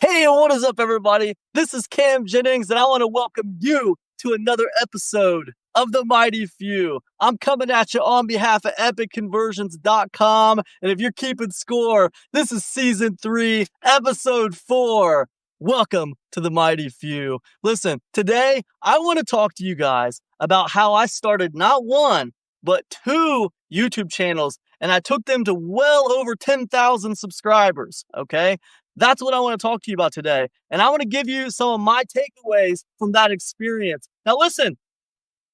Hey, what is up, everybody? This is Cam Jennings, and I want to welcome you to another episode of The Mighty Few. I'm coming at you on behalf of EpicConversions.com, and if you're keeping score, this is Season 3, Episode 4. Welcome to The Mighty Few. Listen, today, I want to talk to you guys about how I started not one, but two YouTube channels, and I took them to well over 10,000 subscribers, okay? That's what I want to talk to you about today. And I want to give you some of my takeaways from that experience. Now, listen,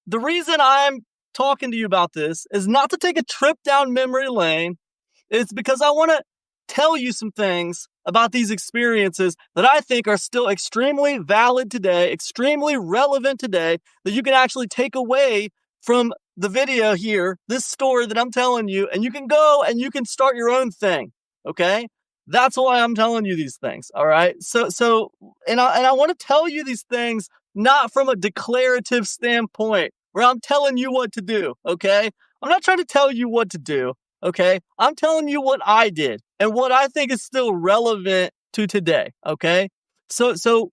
the reason I'm talking to you about this is not to take a trip down memory lane. It's because I want to tell you some things about these experiences that I think are still extremely valid today, extremely relevant today, that you can actually take away from the video here, this story that I'm telling you, and you can go and you can start your own thing, okay? That's why I'm telling you these things, all right? And I want to tell you these things not from a declarative standpoint where I'm telling you what to do, okay? I'm not trying to tell you what to do, okay? I'm telling you what I did and what I think is still relevant to today, okay? So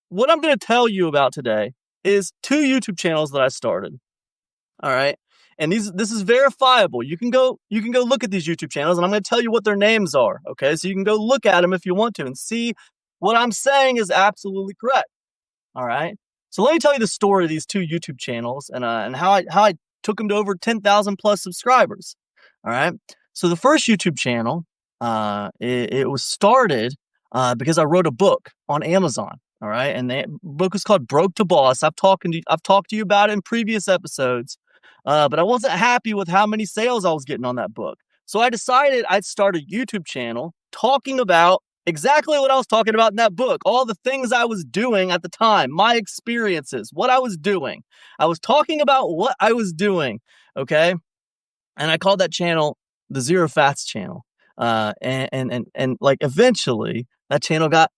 what I'm going to tell you about today is two YouTube channels that I started, all right? And this is verifiable. You can go look at these YouTube channels, and I'm going to tell you what their names are, okay? So you can go look at them if you want to and see what I'm saying is absolutely correct, all right? So let me tell you the story of these two YouTube channels and how I took them to over 10,000 plus subscribers, all right? So the first YouTube channel, it was started because I wrote a book on Amazon, all right? And the book is called Broke to Boss. I've talked to you about it in previous episodes. But I wasn't happy with how many sales I was getting on that book. So I decided I'd start a YouTube channel talking about exactly what I was talking about in that book, all the things I was doing at the time, my experiences, what I was doing. I was talking about what I was doing, okay? And I called that channel the Zero Fats channel. And like eventually that channel got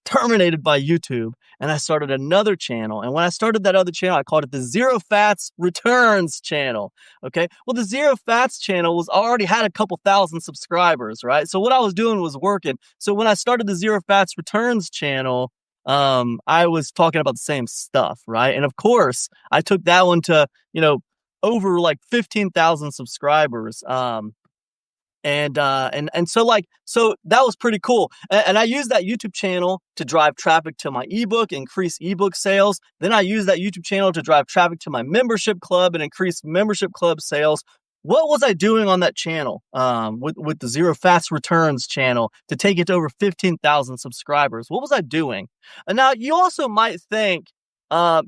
terminated by YouTube, and I started another channel. And when I started that other channel, I called it the Zero Fats Returns channel. Okay. Well, the Zero Fats channel already had a couple thousand subscribers, right? So what I was doing was working. So when I started the Zero Fats Returns channel, I was talking about the same stuff, right? And of course, I took that one to, over like 15,000 subscribers. And so that was pretty cool. And I used that YouTube channel to drive traffic to my ebook, increase ebook sales. Then I used that YouTube channel to drive traffic to my membership club and increase membership club sales. What was I doing on that channel, with the Zero Fats Returns channel to take it to over 15,000 subscribers? What was I doing? And now you also might think, hey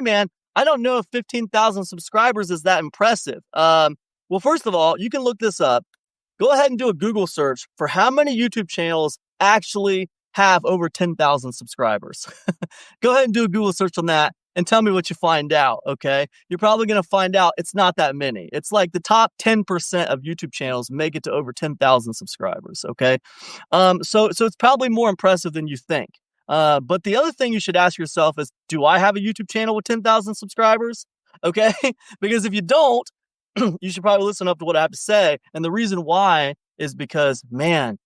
man, I don't know if 15,000 subscribers is that impressive. Well, first of all, you can look this up. Go ahead and do a Google search for how many YouTube channels actually have over 10,000 subscribers. Go ahead and do a Google search on that and tell me what you find out, okay? You're probably going to find out it's not that many. It's like the top 10% of YouTube channels make it to over 10,000 subscribers, okay? So it's probably more impressive than you think. But the other thing you should ask yourself is, do I have a YouTube channel with 10,000 subscribers? Okay? Because if you don't, you should probably listen up to what I have to say. And the reason why is because, man,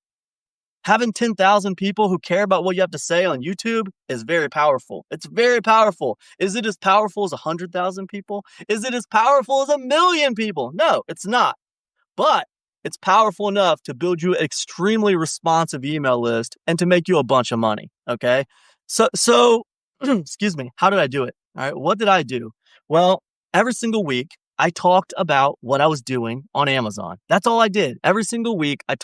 having 10,000 people who care about what you have to say on YouTube is very powerful. It's very powerful. Is it as powerful as 100,000 people? Is it as powerful as 1,000,000 people? No, it's not. But it's powerful enough to build you an extremely responsive email list and to make you a bunch of money. Okay. So excuse me. How did I do it? All right. What did I do? Well, every single week, I talked about what I was doing on Amazon. That's all I did. Every single week I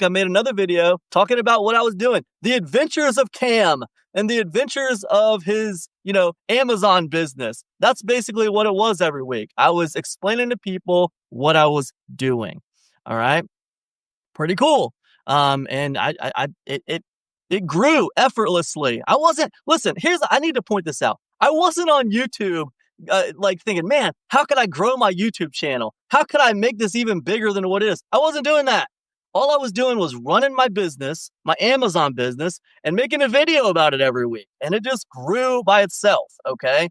made another video talking about what I was doing. The adventures of Cam and the adventures of his, Amazon business. That's basically what it was every week. I was explaining to people what I was doing. All right. Pretty cool. And it grew effortlessly. I need to point this out. I wasn't on YouTube thinking, man, how could I grow my YouTube channel? How could I make this even bigger than what it is? I wasn't doing that. All I was doing was running my business, my Amazon business, and making a video about it every week. And it just grew by itself, okay?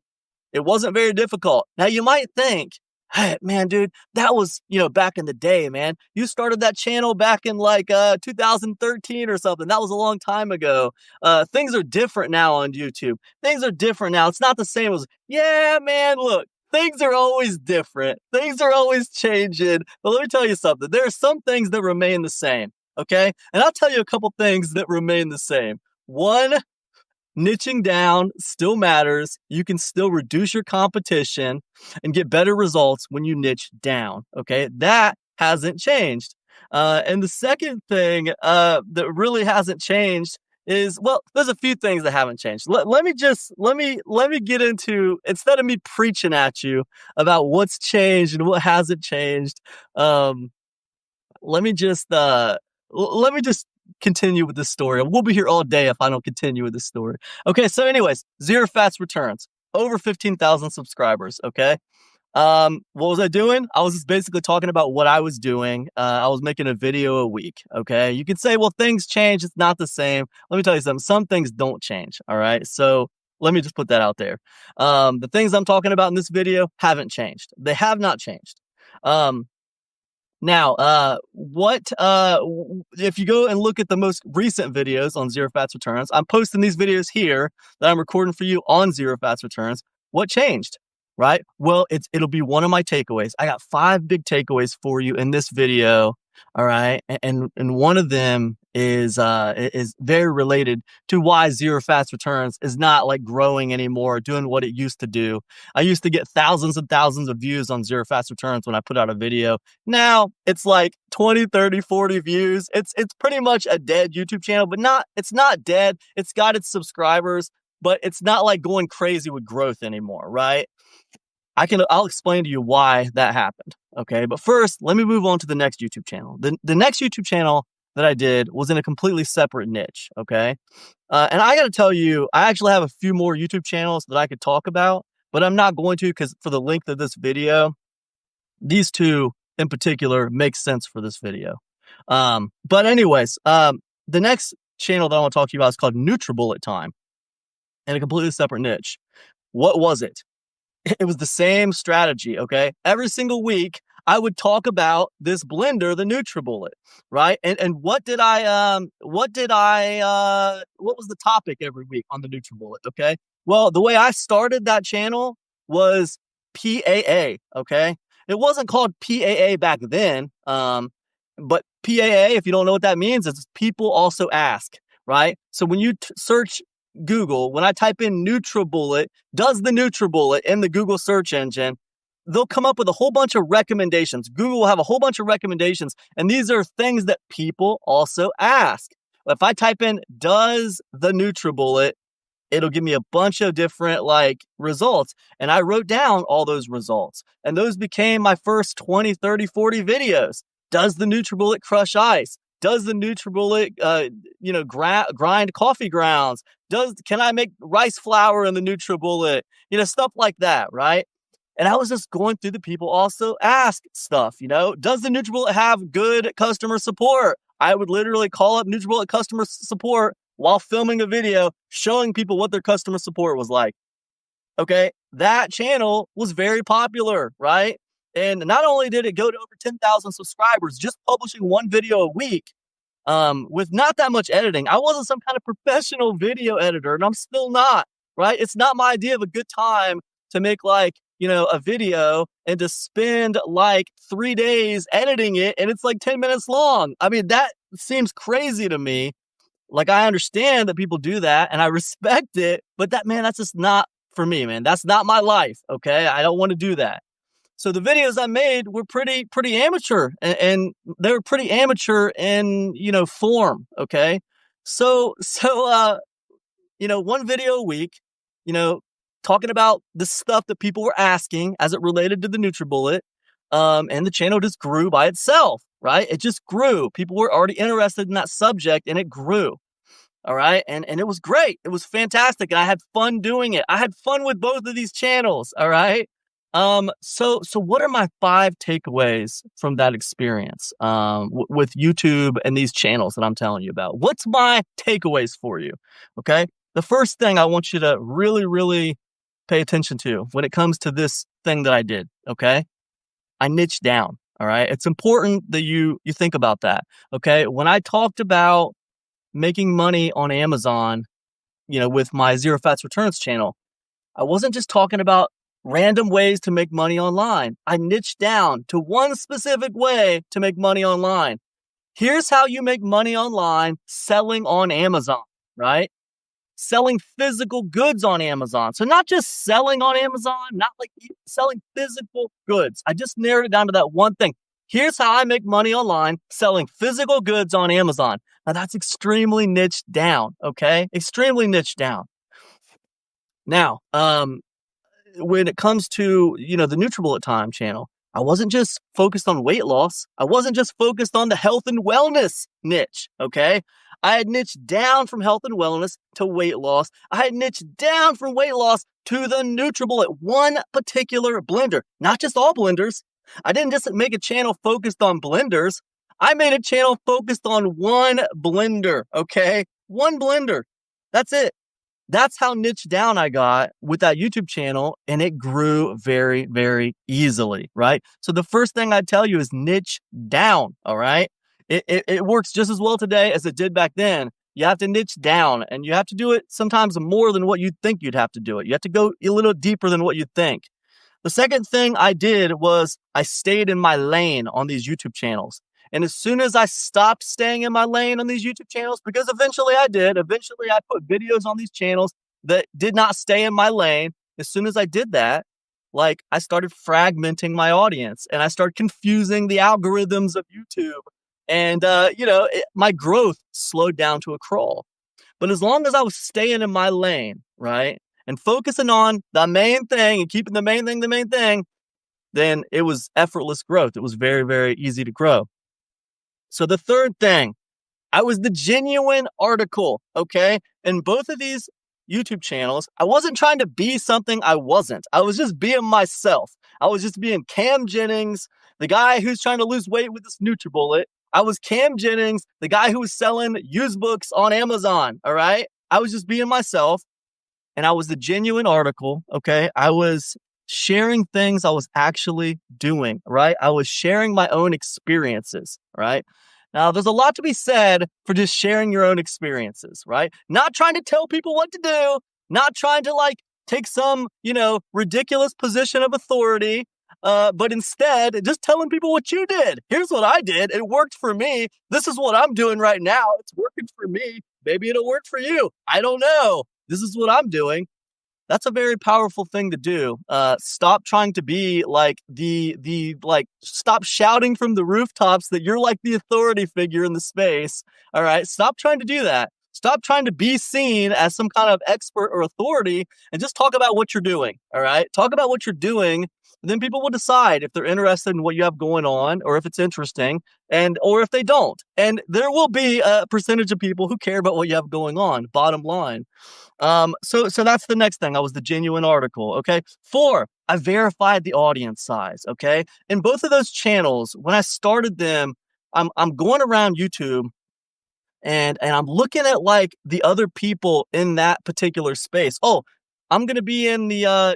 It wasn't very difficult. Now, you might think, Hey, man, dude, that was, back in the day, man. You started that channel back in like 2013 or something. That was a long time ago. Things are different now on YouTube. Things are different now. It's not the same as, yeah, man, look, things are always different. Things are always changing. But let me tell you something. There are some things that remain the same, okay? And I'll tell you a couple things that remain the same. One, niching down still matters. You can still reduce your competition and get better results when you niche down. Okay. That hasn't changed. And the second thing that really hasn't changed is, well, there's a few things that haven't changed. Let me get into, instead of me preaching at you about what's changed and what hasn't changed, let me just continue with this story. We'll be here all day if I don't continue with this story. Okay, so anyways, Zero Fats returns. Over 15,000 subscribers, okay? What was I doing? I was just basically talking about what I was doing. I was making a video a week, okay? You can say, well, things change. It's not the same. Let me tell you something. Some things don't change, all right? So let me just put that out there. The things I'm talking about in this video haven't changed. They have not changed. Now, if you go and look at the most recent videos on Zero Fats Returns, I'm posting these videos here that I'm recording for you on Zero Fats Returns. What changed, right? Well, it'll be one of my takeaways. I got 5 big takeaways for you in this video. All right. And one of them is very related to why Zero Fats Returns is not like growing anymore, doing what it used to do. I used to get thousands and thousands of views on Zero Fats Returns when I put out a video. Now it's like 20, 30, 40 views. It's pretty much a dead YouTube channel, but it's not dead. It's got its subscribers, but it's not like going crazy with growth anymore, right? I'll explain to you why that happened. Okay. But first, let me move on to the next YouTube channel. The next YouTube channel that I did was in a completely separate niche. Okay. And I got to tell you, I actually have a few more YouTube channels that I could talk about, but I'm not going to, because for the length of this video, these two in particular make sense for this video. But anyways, the next channel that I want to talk to you about is called NutriBullet Time, in a completely separate niche. What was it? It was the same strategy, okay? Every single week, I would talk about this blender, the NutriBullet, right? And what was the topic every week on the NutriBullet, okay? Well, the way I started that channel was PAA, okay? It wasn't called PAA back then, but PAA, if you don't know what that means, it's people also ask, right? So when you search Google, when I type in NutriBullet, does the NutriBullet in the Google search engine, they'll come up with a whole bunch of recommendations. Google will have a whole bunch of recommendations, and these are things that people also ask. If I type in does the NutriBullet, it'll give me a bunch of different results. And I wrote down all those results, and those became my first 20, 30, 40 videos. Does the NutriBullet crush ice? Does the NutriBullet, grind coffee grounds? Can I make rice flour in the NutriBullet? Stuff like that, right? And I was just going through the people also ask stuff, does the NutriBullet have good customer support? I would literally call up NutriBullet customer support while filming a video showing people what their customer support was like. Okay, that channel was very popular, right? And not only did it go to over 10,000 subscribers, just publishing one video a week, with not that much editing. I wasn't some kind of professional video editor, and I'm still not, right? It's not my idea of a good time to make a video and to spend 3 days editing it, and it's 10 minutes long. I mean, that seems crazy to me. I understand that people do that, and I respect it, but that's just not for me, man. That's not my life, okay? I don't want to do that. So the videos I made were pretty amateur, and they were pretty amateur in, form. Okay. So, one video a week, talking about the stuff that people were asking as it related to the NutriBullet. And the channel just grew by itself, right? It just grew. People were already interested in that subject, and it grew. All right. And it was great. It was fantastic. And I had fun doing it. I had fun with both of these channels. All right. So what are my 5 takeaways from that experience, with YouTube and these channels that I'm telling you about? What's my takeaways for you? Okay. The first thing I want you to really, really pay attention to when it comes to this thing that I did. Okay. I niched down. All right. It's important that you think about that. Okay. When I talked about making money on Amazon, with my Zero Fats Returns channel, I wasn't just talking about random ways to make money online. I niched down to one specific way to make money online. Here's how you make money online selling on Amazon, right? Selling physical goods on Amazon. So not just selling on Amazon, not like selling physical goods. I just narrowed it down to that one thing. Here's how I make money online selling physical goods on Amazon. Now that's extremely niched down, okay? Extremely niched down. Now, when it comes to, the NutriBullet Time channel, I wasn't just focused on weight loss. I wasn't just focused on the health and wellness niche, okay? I had niched down from health and wellness to weight loss. I had niched down from weight loss to the NutriBullet, one particular blender, not just all blenders. I didn't just make a channel focused on blenders. I made a channel focused on one blender, okay? One blender. That's it. That's how niche down I got with that YouTube channel, and it grew very, very easily, right? So the first thing I'd tell you is niche down, all right? It works just as well today as it did back then. You have to niche down, and you have to do it sometimes more than what you think you'd have to do it. You have to go a little deeper than what you think. The second thing I did was I stayed in my lane on these YouTube channels. And as soon as I stopped staying in my lane on these YouTube channels, because eventually I put videos on these channels that did not stay in my lane. As soon as I did that, I started fragmenting my audience and I started confusing the algorithms of YouTube. And, my growth slowed down to a crawl. But as long as I was staying in my lane, right, and focusing on the main thing and keeping the main thing, then it was effortless growth. It was very, very easy to grow. So the third thing, I was the genuine article, okay? In both of these YouTube channels, I wasn't trying to be something I wasn't. I was just being myself. I was just being Cam Jennings, the guy who's trying to lose weight with this NutriBullet. I was Cam Jennings, the guy who was selling used books on Amazon, all right? I was just being myself, and I was the genuine article, okay? I was sharing things I was actually doing, right? I was sharing my own experiences, right? Now, there's a lot to be said for just sharing your own experiences, right? Not trying to tell people what to do, not trying to take some, ridiculous position of authority, but instead just telling people what you did. Here's what I did. It worked for me. This is what I'm doing right now. It's working for me. Maybe it'll work for you. I don't know. This is what I'm doing. That's a very powerful thing to do. Stop trying to be stop shouting from the rooftops that you're like the authority figure in the space. All right. Stop trying to do that. Stop trying to be seen as some kind of expert or authority and just talk about what you're doing. All right. Talk about what you're doing. And then people will decide if they're interested in what you have going on or if it's interesting or if they don't. And there will be a percentage of people who care about what you have going on, bottom line. So that's the next thing. I was the genuine article. Okay. 4, I verified the audience size. Okay. In both of those channels, when I started them, I'm going around YouTube and I'm looking at the other people in that particular space. Oh, I'm going to be in the,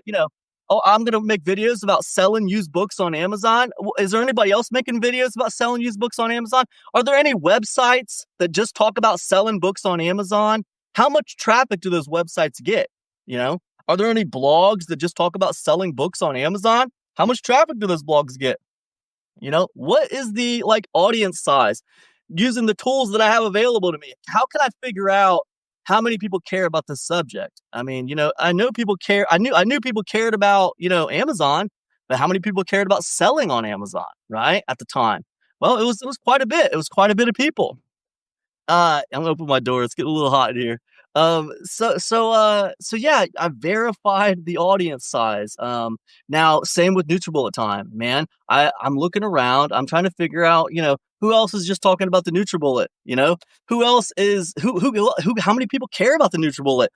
I'm going to make videos about selling used books on Amazon. Is there anybody else making videos about selling used books on Amazon? Are there any websites that just talk about selling books on Amazon? How much traffic do those websites get? Are there any blogs that just talk about selling books on Amazon? How much traffic do those blogs get? What is the audience size? Using the tools that I have available to me, how can I figure out how many people care about this subject? I mean, I know people care. I knew people cared about, Amazon, but how many people cared about selling on Amazon, right? At the time. Well, it was quite a bit. It was quite a bit of people. I'm gonna open my door. It's getting a little hot in here. So yeah, I verified the audience size. Now same with NutriBullet Time, man. I'm looking around. I'm trying to figure out, who else is just talking about the NutriBullet? Who else is how many people care about the NutriBullet?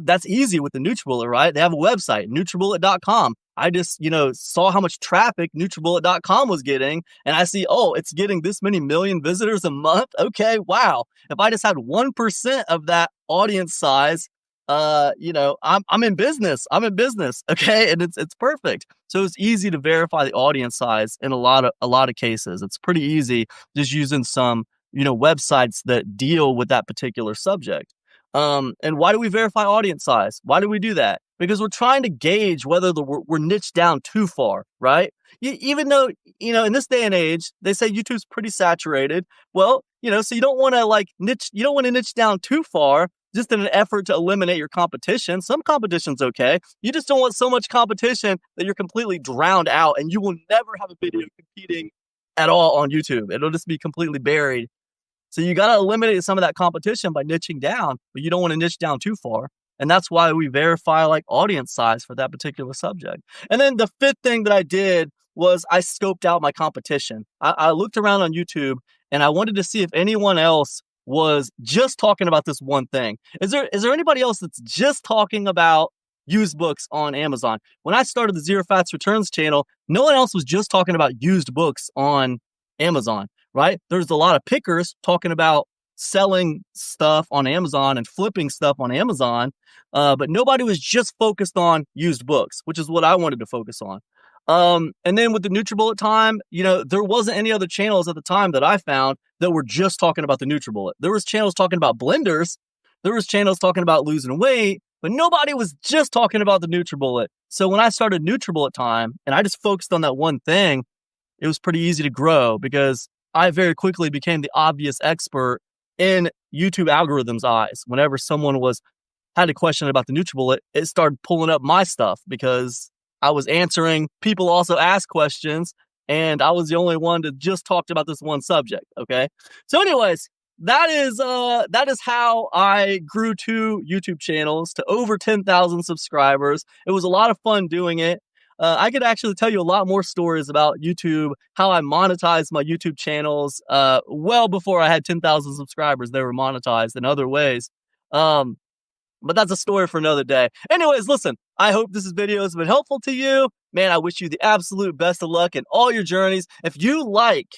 That's easy with the NutriBullet, right? They have a website, NutriBullet.com. I just, saw how much traffic NutriBullet.com was getting, and I see, oh, it's getting this many million visitors a month. Okay, wow. If I just had 1% of that audience size, I'm in business. I'm in business. Okay. And it's perfect. So it's easy to verify the audience size in a lot of cases. It's pretty easy just using some, websites that deal with that particular subject. And why do we verify audience size? Why do we do that? Because we're trying to gauge whether we're niched down too far, right? Even though, in this day and age, they say YouTube's pretty saturated. Well, so you don't want to niche down too far just in an effort to eliminate your competition. Some competition's okay. You just don't want so much competition that you're completely drowned out and you will never have a video competing at all on YouTube. It'll just be completely buried. So you got to eliminate some of that competition by niching down, but you don't want to niche down too far. And that's why we verify like audience size for that particular subject. And then the fifth thing that I did was I scoped out my competition. I looked around on YouTube and I wanted to see if anyone else was just talking about this one thing. Is there anybody else that's just talking about used books on Amazon? When I started the Zero Fats Returns channel, no one else was just talking about used books on Amazon, right? There's a lot of pickers talking about selling stuff on Amazon and flipping stuff on Amazon, but nobody was just focused on used books, which is what I wanted to focus on. And then with the NutriBullet time, there wasn't any other channels at the time that I found that were just talking about the NutriBullet. There was channels talking about blenders. There was channels talking about losing weight, but nobody was just talking about the NutriBullet. So when I started NutriBullet time and I just focused on that one thing, it was pretty easy to grow because I very quickly became the obvious expert in YouTube algorithms' eyes. Whenever someone had a question about the NutriBullet, it started pulling up my stuff because I was answering. People also asked questions, and I was the only one that just talked about this one subject. Okay. So anyways, that is how I grew 2 YouTube channels to over 10,000 subscribers. It was a lot of fun doing it. I could actually tell you a lot more stories about YouTube, how I monetized my YouTube channels. Well before I had 10,000 subscribers, they were monetized in other ways. But that's a story for another day. Anyways, listen, I hope this video has been helpful to you. Man, I wish you the absolute best of luck in all your journeys. If you like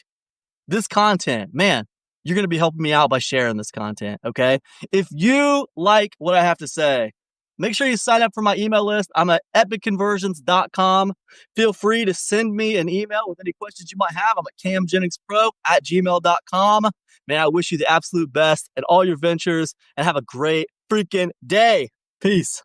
this content, man, you're going to be helping me out by sharing this content, okay? If you like what I have to say, make sure you sign up for my email list. I'm at epicconversions.com. Feel free to send me an email with any questions you might have. I'm at camjenningspro@gmail.com. Man, I wish you the absolute best in all your ventures and have a great freaking day. Peace.